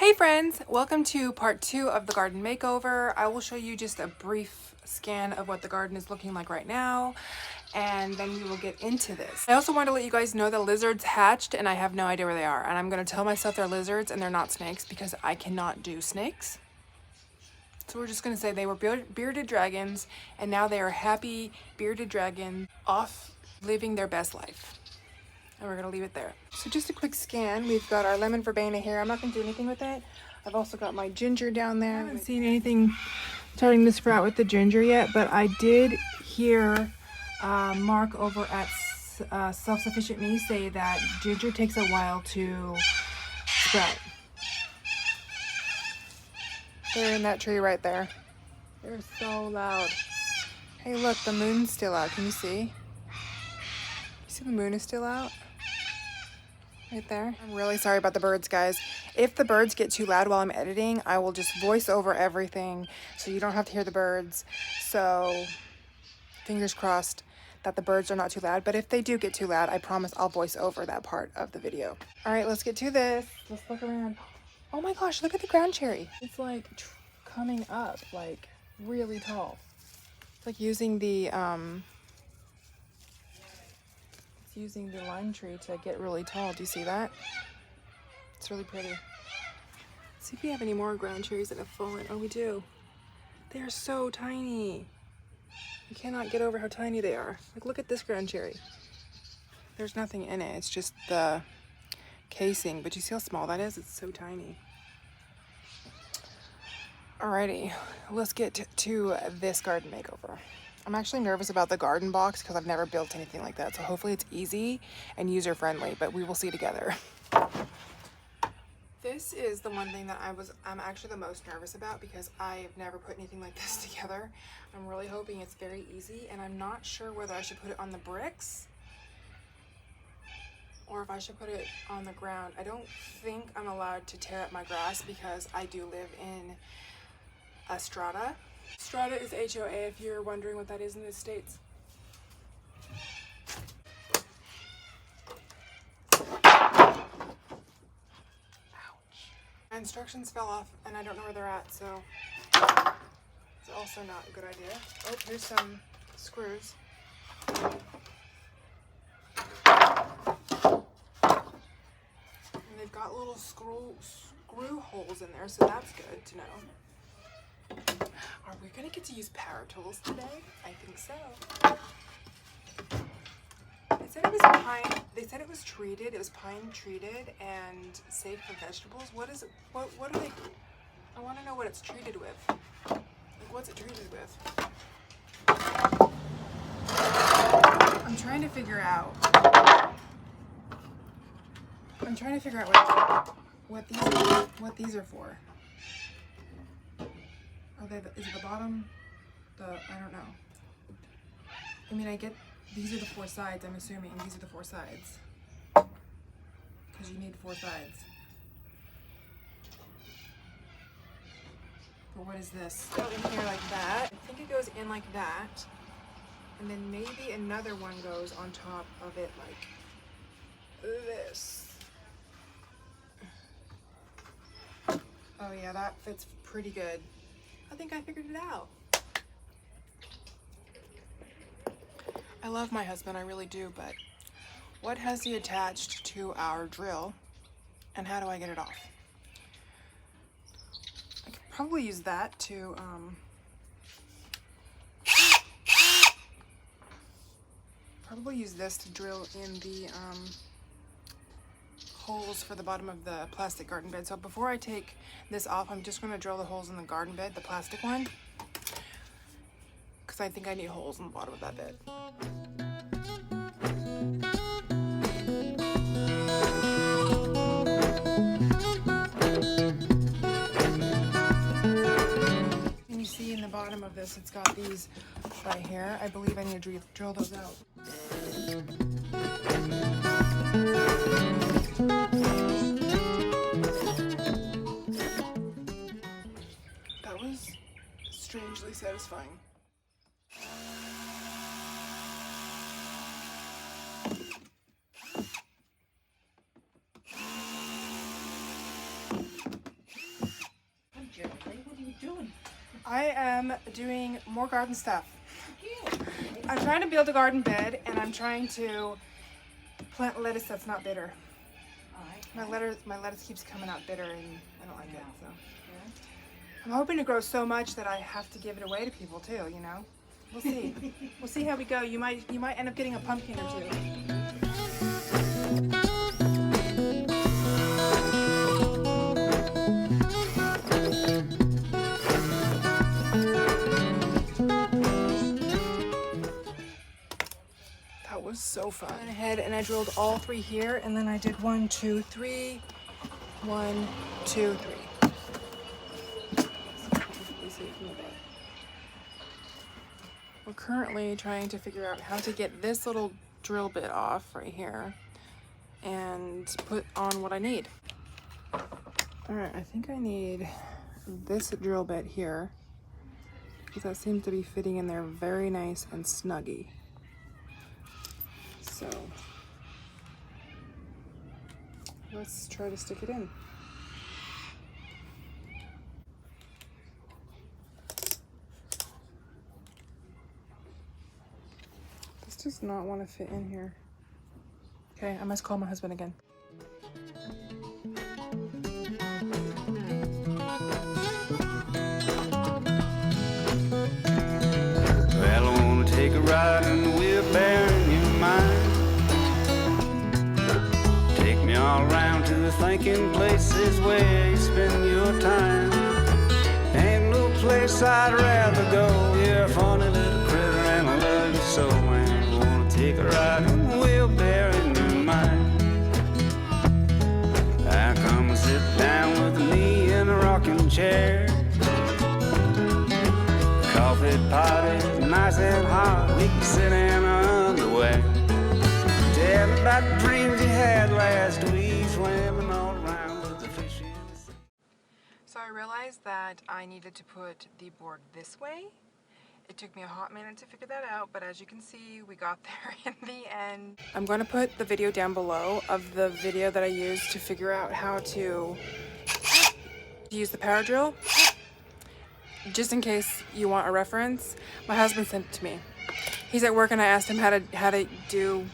Hey friends, welcome to part 2 of the garden makeover. I will show you just a brief scan of what the garden is looking like right now, and then we will get into this. I also want to let you guys know that lizards hatched and I have no idea where they are, and I'm going to tell myself they're lizards and they're not snakes because I cannot do snakes. So we're just going to say they were bearded dragons, and now they are happy bearded dragons off living their best life. And we're gonna leave it there. So just a quick scan. We've got our lemon verbena here. I'm not gonna do anything with it. I've also got my ginger down there. I haven't seen anything starting to sprout with the ginger yet, but I did hear Mark over at Self-Sufficient Me say that ginger takes a while to sprout. They're in that tree right there. They're so loud. Hey look, the moon's still out. Can you see? You see the moon is still out? Right there. I'm really sorry about the birds, guys. If the birds get too loud while I'm editing, I will just voice over everything so you don't have to hear the birds. So fingers crossed that the birds are not too loud. But if they do get too loud, I promise I'll voice over that part of the video. All right, let's get to this. Let's look around. Oh my gosh, look at the ground cherry. It's like coming up like really tall. It's like using the lime tree to get really tall. Do you see that? It's really pretty. Let's see if we have any more ground cherries that have fallen. Oh, we do. They are so tiny. You cannot get over how tiny they are. Like, look at this ground cherry. There's nothing in it. It's just the casing. But you see how small that is? It's so tiny. Alrighty, let's get to this garden makeover. I'm actually nervous about the garden box because I've never built anything like that. So hopefully it's easy and user-friendly, but we will see together. This is the one thing that I'm actually the most nervous about because I've never put anything like this together. I'm really hoping it's very easy, and I'm not sure whether I should put it on the bricks or if I should put it on the ground. I don't think I'm allowed to tear up my grass because I do live in a strata. Strata is HOA if you're wondering what that is in the States. Ouch. My instructions fell off and I don't know where they're at, so it's also not a good idea. Oh, here's some screws. And they've got little screw holes in there, so that's good to know. Are we gonna get to use power tools today? I think so. They said it was pine. They said it was treated. It was pine treated and safe for vegetables. What is it? What are they? I want to know what it's treated with. Like, what's it treated with? I'm trying to figure out. What these are for. Is it the bottom? I don't know. I mean, I get these are the 4 sides, I'm assuming. These are the 4 sides. Because you need 4 sides. But what is this? Go in here like that. I think it goes in like that. And then maybe another one goes on top of it like this. Oh yeah, that fits pretty good. I think I figured it out. I love my husband, I really do, but what has he attached to our drill and how do I get it off? I could probably use that to drill in the holes for the bottom of the plastic garden bed. So before I take this off, I'm just going to drill the holes in the garden bed, the plastic one, because I think I need holes in the bottom of that bed. And you see in the bottom of this, it's got these right here. I believe I need to drill those out. That was strangely satisfying. I am doing more garden stuff. I'm trying to build a garden bed, and I'm trying to plant lettuce that's not bitter. My lettuce keeps coming out bitter, and I don't like it. So I'm hoping to grow so much that I have to give it away to people too. You know, we'll see. We'll see how we go. You might end up getting a pumpkin or two. That was so fun. I went ahead and I drilled all 3 here, and then I did 1, 2, 3, 1, 2, 3. We're currently trying to figure out how to get this little drill bit off right here and put on what I need. All right, I think I need this drill bit here because that seems to be fitting in there very nice and snuggy. So let's try to stick it in. This does not want to fit in here. Okay, I must call my husband again. Well, I wanna take a ride in the wheelbarrow in your mind. Take me all around to the thinking places where you spend your time. Ain't no place I'd rather go. You're a funny little critter and I love you so, man. I wanna take a ride in the wheelbarrow in your mind. I come and sit down with me in a rocking chair. Coffee pot is nice and hot. We can sit in our underwear. Tell me about the dreams you had last week, swimming all around with the fish in the sea. So I realized that I needed to put the board this way. It took me a hot minute to figure that out, but as you can see, we got there in the end. I'm going to put the video down below of the video that I used to figure out how to use the power drill. Just in case you want a reference, my husband sent it to me. He's at work and I asked him how to do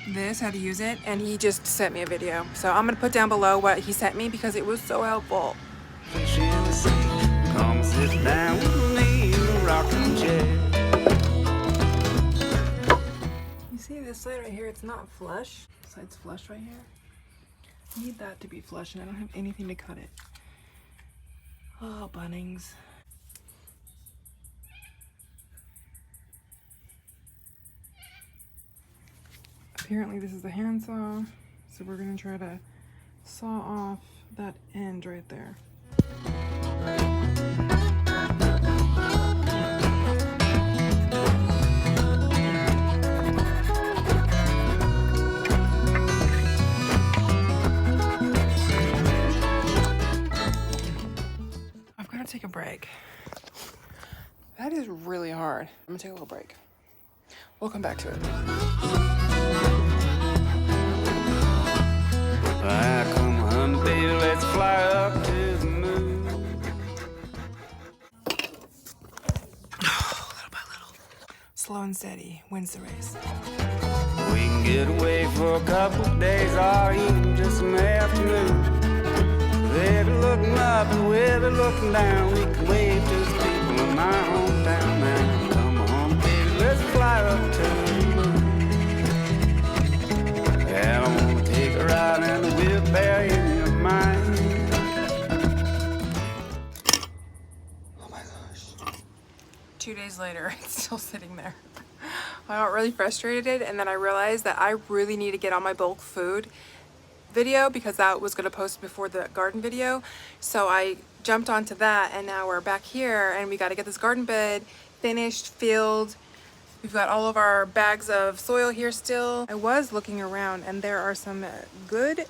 this, how to use it, and he just sent me a video. So I'm gonna put down below what he sent me because it was so helpful. Fish in the sea. Come sit down with me in the rocking chair. You see this side right here, it's not flush. This side's flush right here. I need that to be flush and I don't have anything to cut it. Oh, Bunnings. Apparently this is a handsaw, so we're gonna try to saw off that end right there. I've got to take a break. That is really hard. I'm gonna take a little break. We'll come back to it. I come home, baby, let's fly up to the moon. Little by little. Slow and steady wins the race. We can get away for a couple of days or even just an afternoon. They'll be looking up and we'll be looking down. We can wave to the people in my hometown now. Come on, baby, let's fly up to the moon. Yeah, I wanna take a ride in the wheelbarrow in your mind. Oh my gosh. 2 days later, it's still sitting there. I got really frustrated and then I realized that I really need to get on my bulk food video because that was going to post before the garden video. So I jumped onto that and now we're back here and we got to get this garden bed finished, filled. We've got all of our bags of soil here still. I was looking around and there are some good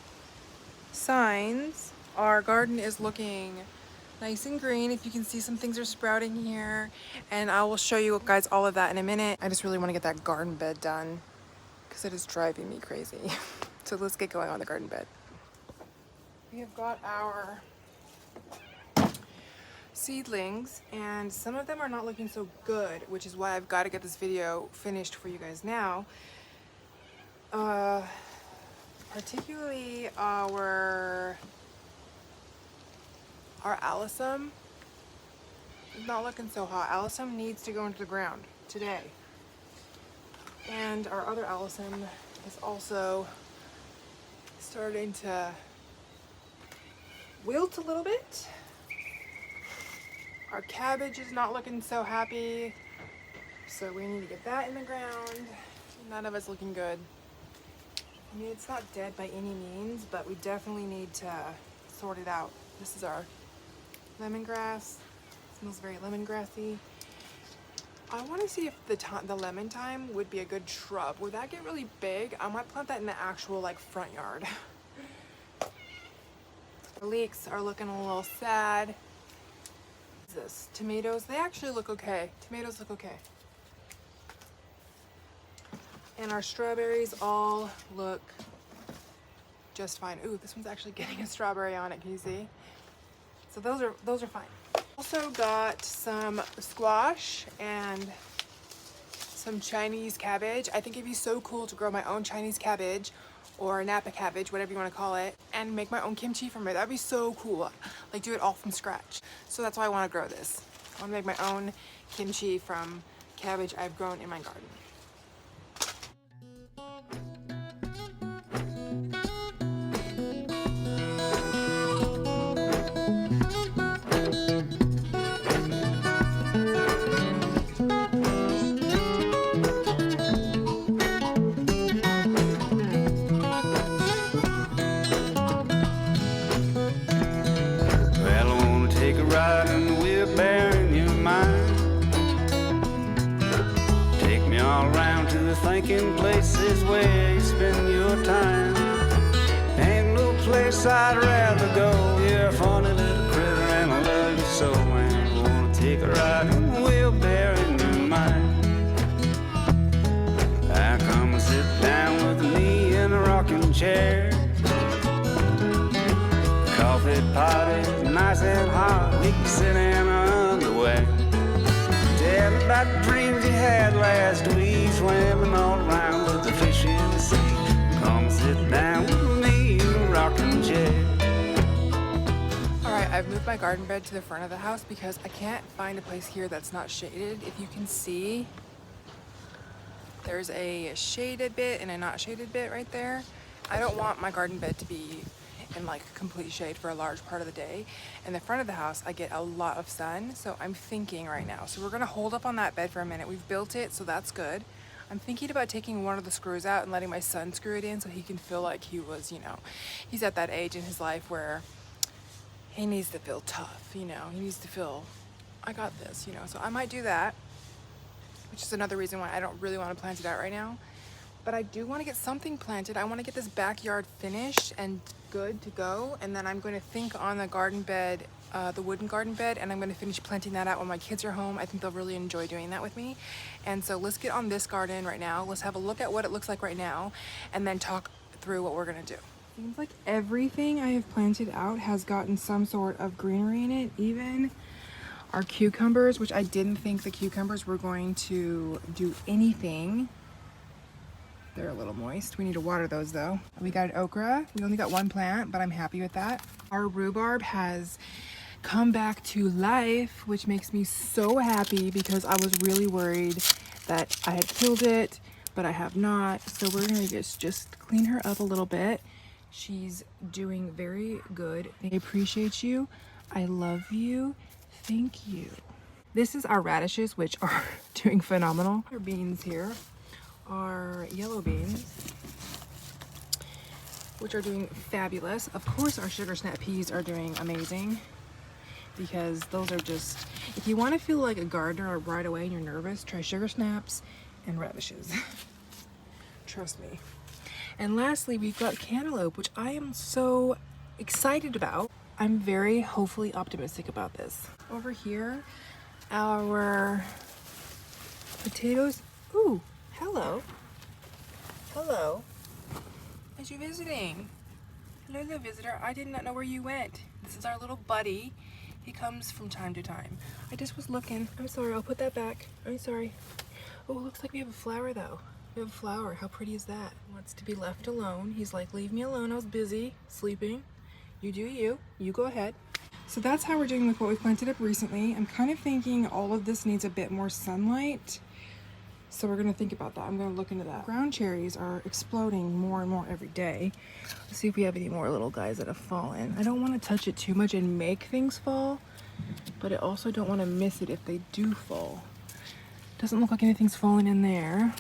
signs. Our garden is looking nice and green. If you can see, some things are sprouting here and I will show you guys all of that in a minute. I just really want to get that garden bed done because it is driving me crazy. So let's get going on the garden bed. We have got our seedlings, and some of them are not looking so good, which is why I've got to get this video finished for you guys now. Particularly our alyssum is not looking so hot. Alyssum needs to go into the ground today. And our other alyssum is also starting to wilt a little bit. Our cabbage is not looking so happy, so we need to get that in the ground. None of it's looking good. I mean, it's not dead by any means, but we definitely need to sort it out. This is our lemongrass. It smells very lemongrassy. I want to see if the lemon thyme would be a good shrub. Would that get really big? I might plant that in the actual like front yard. The leeks are looking a little sad. What is this? Tomatoes, they actually look okay. Tomatoes look okay. And our strawberries all look just fine. Ooh, this one's actually getting a strawberry on it, can you see? So those are fine. Also got some squash and some Chinese cabbage. I think it'd be so cool to grow my own Chinese cabbage or Napa cabbage, whatever you want to call it, and make my own kimchi from it. That'd be so cool. Like do it all from scratch. So that's why I want to grow this. I want to make my own kimchi from cabbage I've grown in my garden. Thinking places where you spend your time. Ain't no place I'd rather go. You're a funny little critter and I love you so. And I wanna take a ride in the wheelbarrow in your mind. I come and sit down with me in a rocking chair. The coffee pot is nice and hot. We can sit in our underwear. Tell me about the dreams you had last week, swimming all around with the fish in the sea. Come sit down with me in a rocking chair. Alright, I've moved my garden bed to the front of the house because I can't find a place here that's not shaded. If you can see, there's a shaded bit and a not shaded bit right there. I don't want my garden bed to be in like complete shade for a large part of the day. In the front of the house I get a lot of sun, so I'm thinking right now, so we're gonna hold up on that bed for a minute. We've built it, so that's good. I'm thinking about taking one of the screws out and letting my son screw it in so he can feel like he was, you know, he's at that age in his life where he needs to feel tough, you know, he needs to feel I got this, you know. So I might do that, which is another reason why I don't really want to plant it out right now. But I do want to get something planted. I want to get this backyard finished and good to go, and then I'm going to think on the garden bed, the wooden garden bed, and I'm going to finish planting that out when my kids are home. I think they'll really enjoy doing that with me. And so let's get on this garden right now. Let's have a look at what it looks like right now and then talk through what we're going to do. Seems like everything I have planted out has gotten some sort of greenery in it, even our cucumbers, which I didn't think the cucumbers were going to do anything. They're a little moist. We need to water those though. We got an okra. We only got one plant, but I'm happy with that. Our rhubarb has come back to life, which makes me so happy because I was really worried that I had killed it, but I have not. So we're gonna just clean her up a little bit. She's doing very good. I appreciate you. I love you. Thank you. This is our radishes, which are doing phenomenal. Our beans here. Our yellow beans, which are doing fabulous. Of course our sugar snap peas are doing amazing because those are just, if you want to feel like a gardener right away and you're nervous, try sugar snaps and radishes. Trust me. And lastly, we've got cantaloupe, which I am so excited about. I'm very hopefully optimistic about this. Over here, our potatoes. Ooh. Hello. Hello. Is you visiting? Hello, visitor. I did not know where you went. This is our little buddy. He comes from time to time. I just was looking. I'm sorry, I'll put that back. I'm sorry. Oh, it looks like we have a flower though. We have a flower. How pretty is that? He wants to be left alone. He's like, leave me alone. I was busy sleeping. You do you. You go ahead. So that's how we're doing with what we planted up recently. I'm kind of thinking all of this needs a bit more sunlight. So we're gonna think about that. I'm gonna look into that. Ground cherries are exploding more and more every day. Let's see if we have any more little guys that have fallen. I don't want to touch it too much and make things fall, but I also don't want to miss it if they do fall. Doesn't look like anything's falling in there.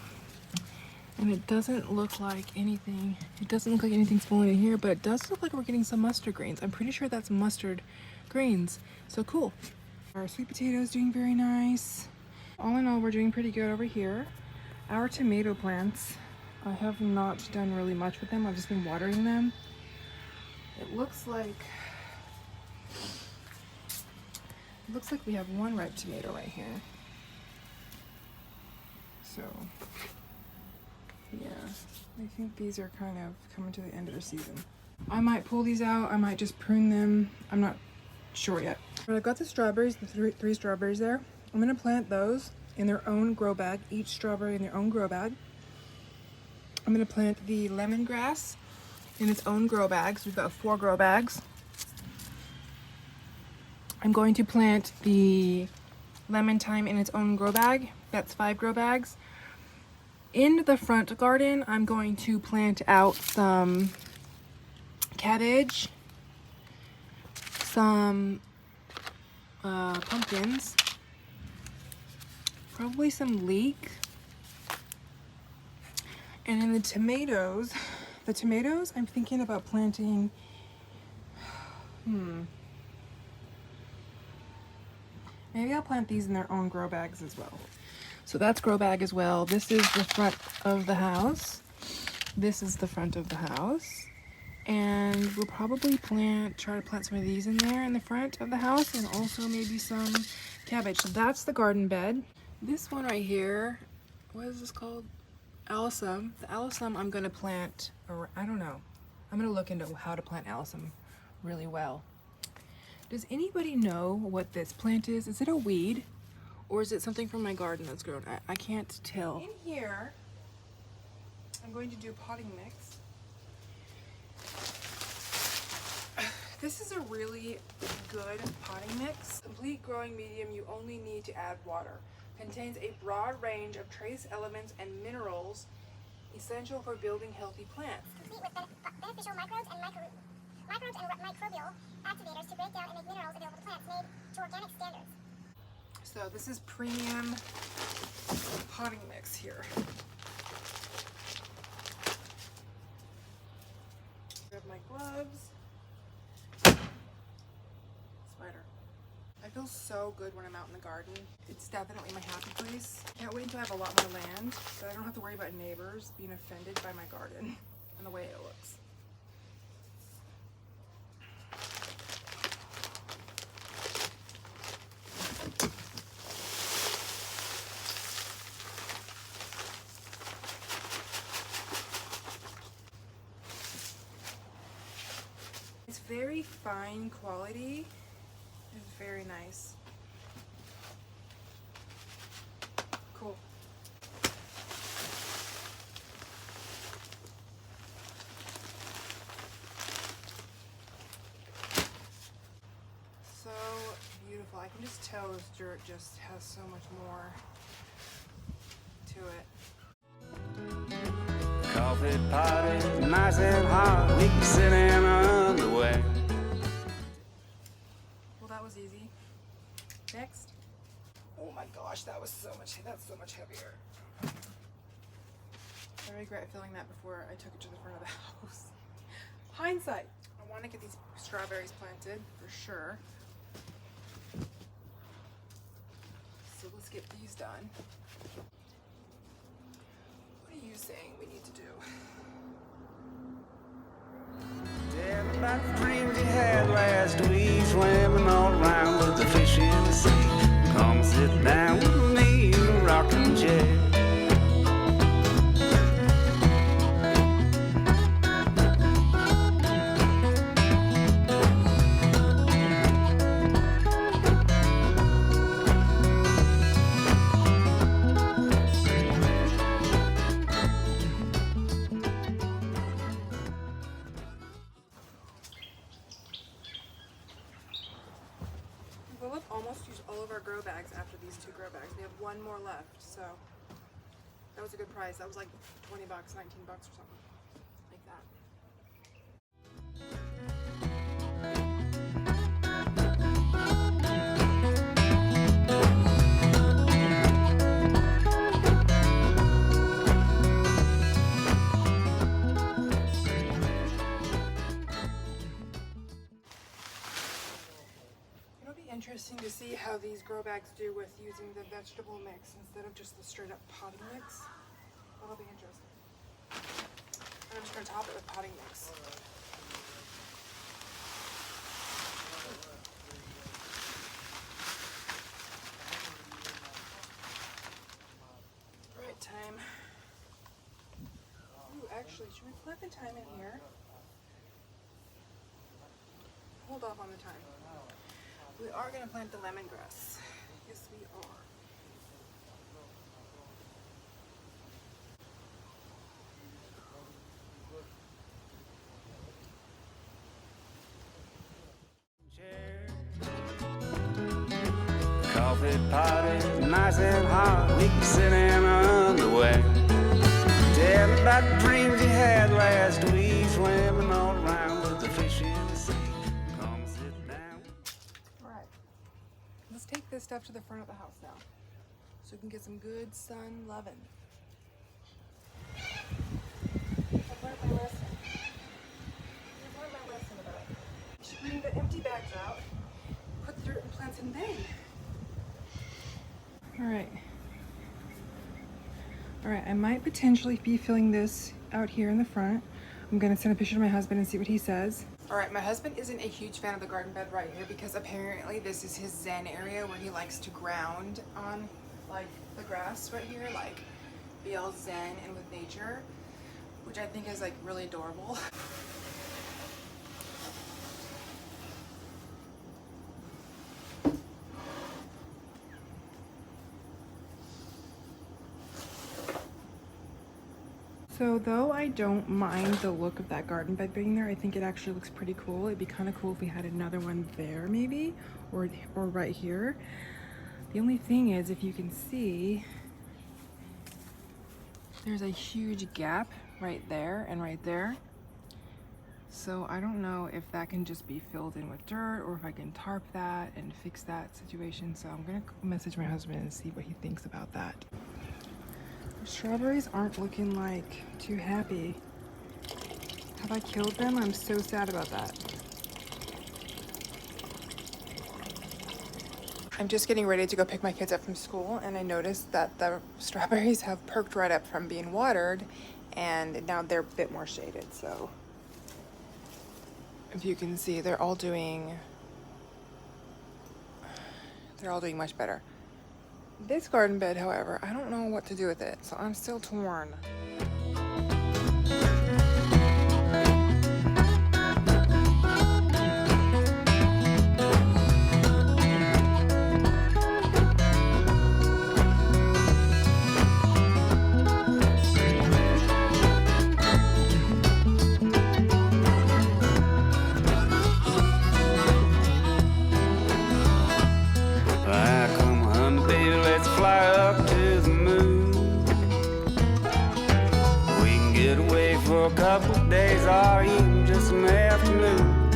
And it doesn't look like anything's falling in here, but it does look like we're getting some mustard greens. I'm pretty sure that's mustard greens. So cool. Our sweet potato is doing very nice. All in all, we're doing pretty good over here. Our tomato plants, I have not done really much with them. I've just been watering them. It looks like we have one ripe tomato right here. So yeah, I think these are kind of coming to the end of their season. I might pull these out. I might just prune them. I'm not sure yet. But I've got the strawberries, the three strawberries there. I'm gonna plant those in their own grow bag, each strawberry in their own grow bag. I'm gonna plant the lemongrass in its own grow bags. We've got 4 grow bags. I'm going to plant the lemon thyme in its own grow bag. That's 5 grow bags. In the front garden, I'm going to plant out some cabbage, some pumpkins, probably some leek, and in the tomatoes I'm thinking about planting, maybe I'll plant these in their own grow bags as well. So that's grow bag as well. This is the front of the house. This is the front of the house. And we'll probably try to plant some of these in there in the front of the house, and also maybe some cabbage. So that's the garden bed. This one right here, what is this called? Alyssum. The alyssum I'm gonna plant, or I don't know. I'm gonna look into how to plant alyssum really well. Does anybody know what this plant is? Is it a weed? Or is it something from my garden that's grown? I can't tell. In here, I'm going to do potting mix. This is a really good potting mix. Complete growing medium, you only need to add water. Contains a broad range of trace elements and minerals essential for building healthy plants. Complete with beneficial microbes and microbial activators to break down and make minerals available to plants made to organic standards. So this is premium potting mix here. Grab my gloves. Spider. I feel so good when I'm out in the garden. It's definitely my happy place. Can't wait until I have a lot more land, so I don't have to worry about neighbors being offended by my garden and the way it looks. It's very fine quality. It's very nice. Cool. So beautiful. I can just tell this dirt just has so much more to it. Coffee party, nice and hot. We can sit in our underwear. Well, that was easy. Next. Oh my gosh, that's so much heavier. I regret filling that before I took it to the front of the house. Hindsight. I want to get these strawberries planted for sure. So let's get these done. What are you saying we need to do? Everybody dreams he had last week, swimming all around with the fish in the sea. Come sit down with me in a rocking chair. We'll have almost used all of our grow bags after these 2 grow bags. We have 1 more left, so that was a good price. That was like 20 bucks, 19 bucks or something like that. It'll be interesting to see how these grow bags do with using the vegetable mix instead of just the straight up potting mix. That'll be interesting. And I'm just gonna top it with potting mix. Alright, time. Ooh, actually, should we plant the thyme in here? Hold off on the thyme. We are going to plant the lemongrass. Yes, we are. Coffee pot, nice and hot. We can sit in our underwear. Tell me about the dreams you had last week, swimming all around with the fish in the sea. Come sit down. Alright. Let's take this stuff to the front of the house now, so we can get some good sun loving. I've learned my lesson. I've learned my lesson about it. You should bring the empty bags out, put the dirt and plants in there. Alright, I might potentially be filling this out here in the front. I'm gonna send a picture to my husband and see what he says. Alright, my husband isn't a huge fan of the garden bed right here because apparently this is his zen area where he likes to ground on like the grass right here, like be all zen and with nature, which I think is like really adorable. So though I don't mind the look of that garden bed being there, I think it actually looks pretty cool. It'd be kind of cool if we had another one there maybe, or right here. The only thing is, if you can see, there's a huge gap right there and right there. So I don't know if that can just be filled in with dirt or if I can tarp that and fix that situation. So I'm gonna message my husband and see what he thinks about that. The strawberries aren't looking like too happy. Have I killed them? I'm so sad about that. I'm just getting ready to go pick my kids up from school, and I noticed that the strawberries have perked right up from being watered, and now they're a bit more shaded. So if you can see, they're all doing much better. This garden bed, however, I don't know what to do with it, so I'm still torn. For a couple days or even just an afternoon.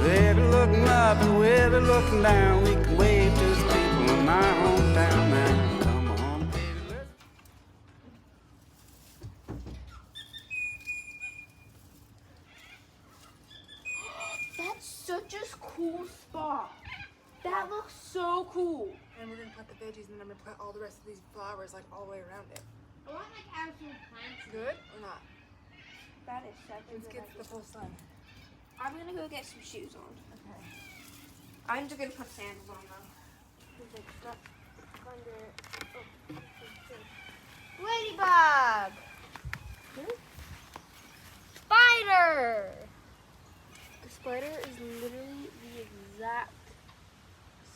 They'll be looking up and we'll be looking down. We can wave to the people in my hometown now. Come on, baby, let's... That's such a cool spot. That looks so cool. And we're gonna plant the veggies, and then I'm gonna plant all the rest of these flowers like all the way around it. I want like actual plants. Good or not? That is such a Let's good get idea. the full sun. I'm gonna go get some shoes on. Okay. I'm just gonna put sandals on though. There's like stuff under. Oh, ladybug! Spider! The spider is literally the exact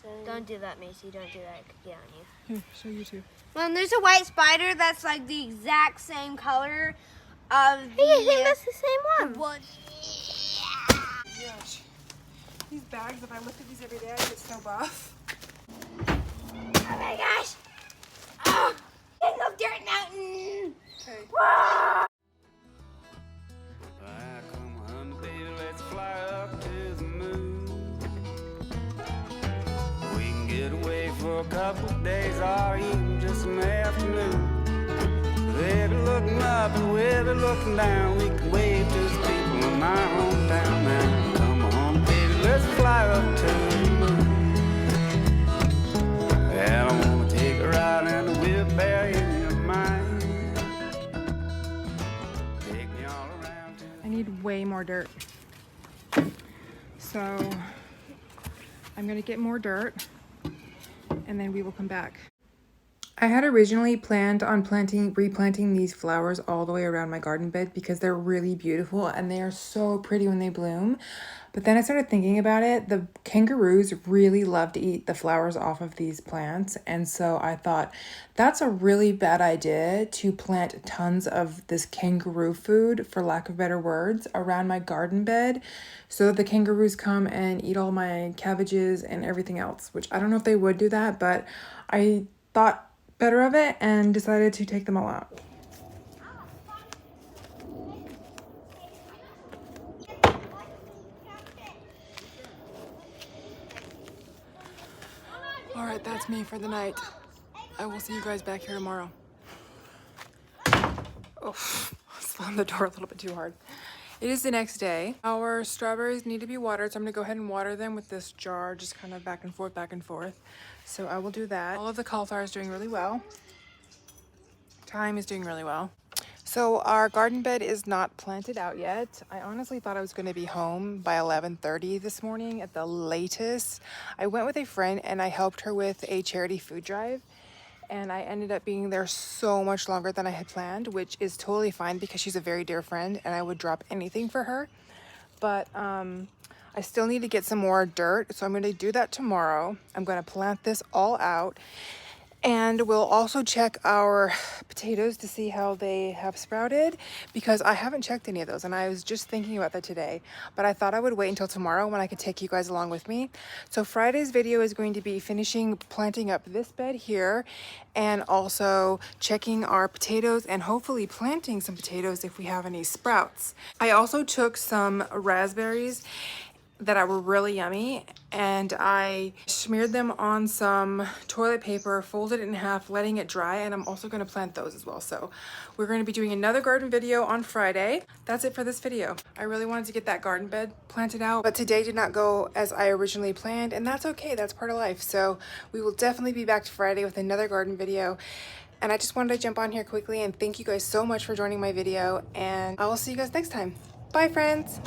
same. Don't do that, Macy. Don't do that. It could get on you. Here, show you too. Well, there's a white spider that's like the exact same color of the... Hey, I think that's the same one. Gosh. these bags, if I lifted these every day, I'd get so buff. Oh my gosh! Oh! King of Dirt Mountain! Okay. Come on, baby, let's fly up to the moon. We can get away for a couple days or even just an afternoon. They'll be looking up and we'll be looking down. We can wave to the people in my hometown now. Come on, baby, let's fly up to the moon. And I wanna take a ride in the wheelbarrow in your mind. Take me all around to I need way more dirt. So I'm gonna get more dirt and then we will come back. I had originally planned on replanting these flowers all the way around my garden bed because they're really beautiful and they are so pretty when they bloom. But then I started thinking about it. The kangaroos really love to eat the flowers off of these plants. And so I thought that's a really bad idea to plant tons of this kangaroo food, for lack of better words, around my garden bed so that the kangaroos come and eat all my cabbages and everything else, which I don't know if they would do that, but I thought better of it and decided to take them all out. All right, that's me for the night. I will see you guys back here tomorrow. Oh, I slammed the door a little bit too hard. It is the next day. Our strawberries need to be watered, so I'm gonna go ahead and water them with this jar, just kind of back and forth, back and forth. So I will do that. All of the cauliflower is doing really well. Thyme is doing really well. So our garden bed is not planted out yet. I honestly thought I was going to be home by 11:30 this morning at the latest. I went with a friend and I helped her with a charity food drive, and I ended up being there so much longer than I had planned, which is totally fine because she's a very dear friend and I would drop anything for her. But I still need to get some more dirt, so I'm going to do that tomorrow. I'm going to plant this all out. And we'll also check our potatoes to see how they have sprouted, because I haven't checked any of those and I was just thinking about that today, but I thought I would wait until tomorrow when I could take you guys along with me. So Friday's video is going to be finishing planting up this bed here and also checking our potatoes and hopefully planting some potatoes if we have any sprouts. I also took some raspberries that were really yummy and I smeared them on some toilet paper, folded it in half, letting it dry, and I'm also going to plant those as well. So we're going to be doing another garden video on Friday. That's it for this video. I really wanted to get that garden bed planted out, but today did not go as I originally planned, and that's okay. That's part of life. So we will definitely be back Friday with another garden video. And I just wanted to jump on here quickly and thank you guys so much for joining my video, and I will see you guys next time. Bye, friends.